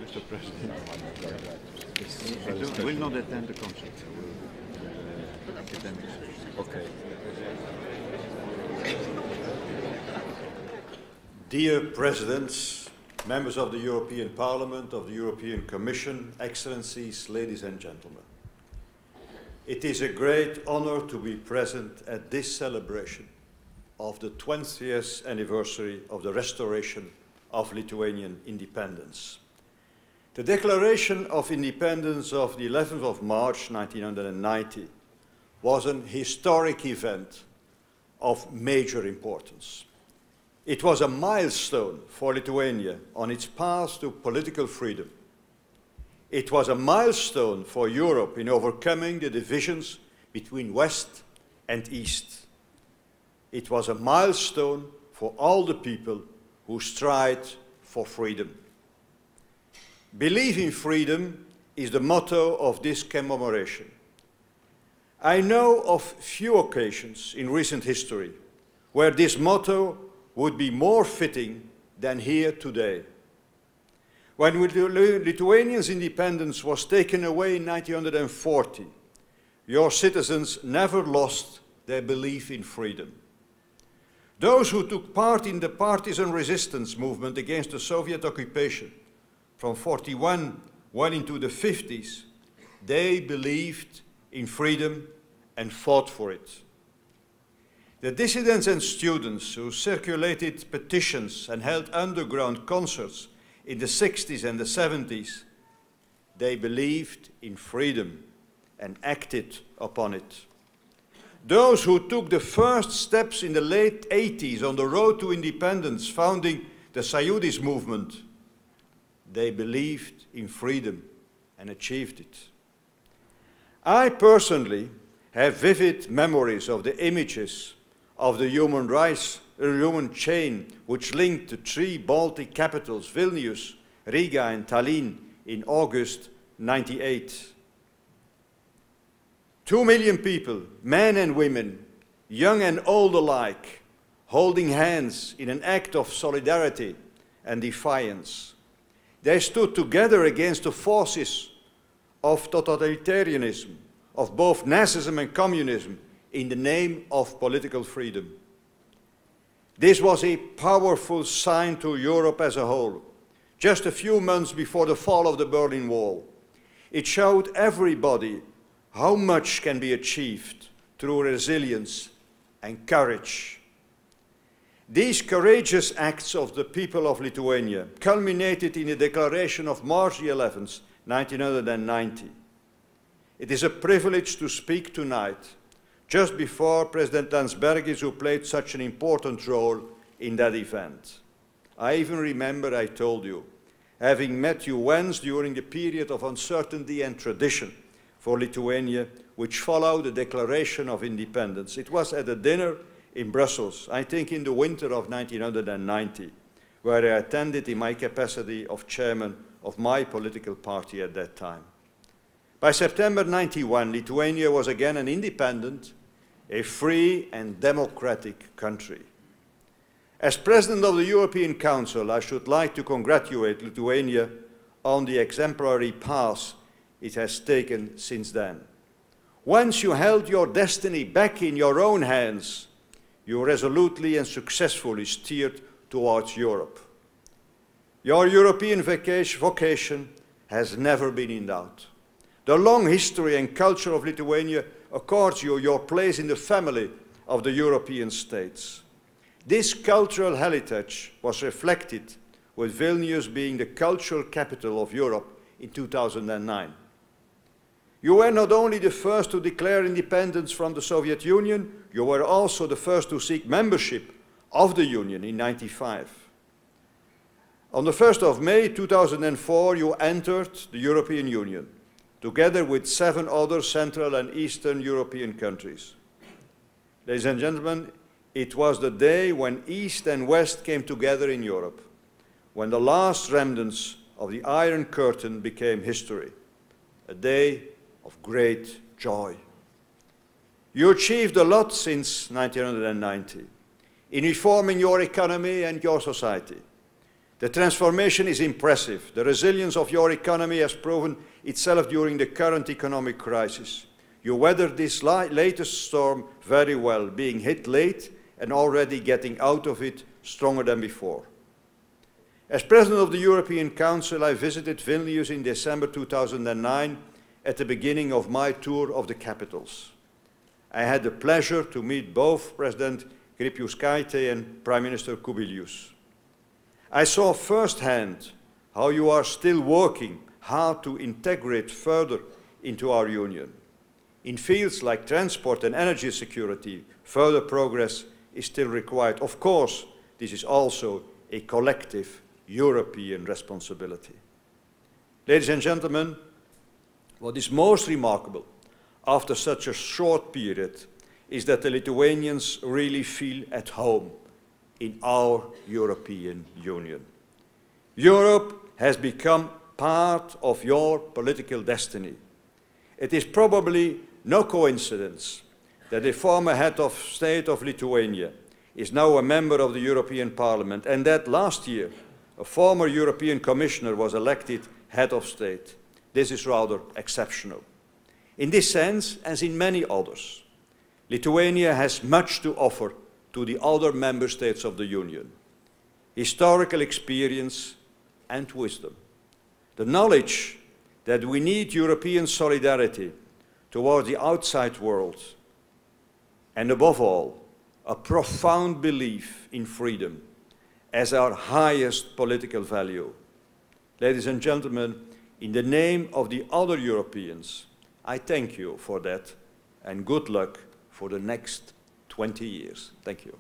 Mr. President, I will not attend the concert. Okay. Dear Presidents, members of the European Parliament, of the European Commission, Excellencies, ladies and gentlemen. It is a great honor to be present at this celebration of the 20th anniversary of the restoration of Lithuanian independence. The Declaration of Independence of the 11th of March 1990 was an historic event of major importance. It was a milestone for Lithuania on its path to political freedom. It was a milestone for Europe in overcoming the divisions between West and East. It was a milestone for all the people who strive for freedom. Believe in freedom is the motto of this commemoration. I know of few occasions in recent history where this motto would be more fitting than here today. When Lithuania's independence was taken away in 1940, your citizens never lost their belief in freedom. Those who took part in the partisan resistance movement against the Soviet occupation from 1941 well into the 50s, they believed in freedom and fought for it. The dissidents and students who circulated petitions and held underground concerts in the 60s and the 70s, they believed in freedom and acted upon it. Those who took the first steps in the late 80s on the road to independence, founding the Sayudis movement, they believed in freedom and achieved it. I personally have vivid memories of the images of the human chain which linked the three Baltic capitals, Vilnius, Riga and Tallinn, in August 1998. 2 million people, men and women, young and old alike, holding hands in an act of solidarity and defiance. They stood together against the forces of totalitarianism, of both Nazism and communism, in the name of political freedom. This was a powerful sign to Europe as a whole, just a few months before the fall of the Berlin Wall. It showed everybody how much can be achieved through resilience and courage. These courageous acts of the people of Lithuania culminated in the Declaration of March 11th, 1990. It is a privilege to speak tonight, just before President Landsbergis, who played such an important role in that event. I even remember I told you, having met you once during the period of uncertainty and tradition for Lithuania, which followed the Declaration of Independence. It was at a dinner in Brussels, I think in the winter of 1990, where I attended in my capacity of chairman of my political party at that time. By September 91, Lithuania was again an independent, a free and democratic country. As President of the European Council, I should like to congratulate Lithuania on the exemplary path it has taken since then. Once you held your destiny back in your own hands, you resolutely and successfully steered towards Europe. Your European vocation has never been in doubt. The long history and culture of Lithuania accords you your place in the family of the European states. This cultural heritage was reflected with Vilnius being the cultural capital of Europe in 2009. You were not only the first to declare independence from the Soviet Union, you were also the first to seek membership of the Union in 1995. On the 1st of May 2004, you entered the European Union, together with 7 other Central and Eastern European countries. Ladies and gentlemen, it was the day when East and West came together in Europe, when the last remnants of the Iron Curtain became history, a day of great joy. You achieved a lot since 1990 in reforming your economy and your society. The transformation is impressive. The resilience of your economy has proven itself during the current economic crisis. You weathered this latest storm very well, being hit late and already getting out of it stronger than before. As President of the European Council, I visited Vilnius in December 2009 at the beginning of my tour of the capitals. I had the pleasure to meet both President Grybauskaitė and Prime Minister Kubilius. I saw firsthand how you are still working hard to integrate further into our union. In fields like transport and energy security, further progress is still required. Of course, this is also a collective European responsibility. Ladies and gentlemen, what is most remarkable after such a short period is that the Lithuanians really feel at home in our European Union. Europe has become part of your political destiny. It is probably no coincidence that the former head of state of Lithuania is now a member of the European Parliament, and that last year a former European Commissioner was elected head of state. This is rather exceptional. In this sense, as in many others, Lithuania has much to offer to the other member states of the Union: historical experience and wisdom, the knowledge that we need European solidarity toward the outside world, and above all, a profound belief in freedom as our highest political value. Ladies and gentlemen, in the name of the other Europeans, I thank you for that, and good luck for the next 20 years. Thank you.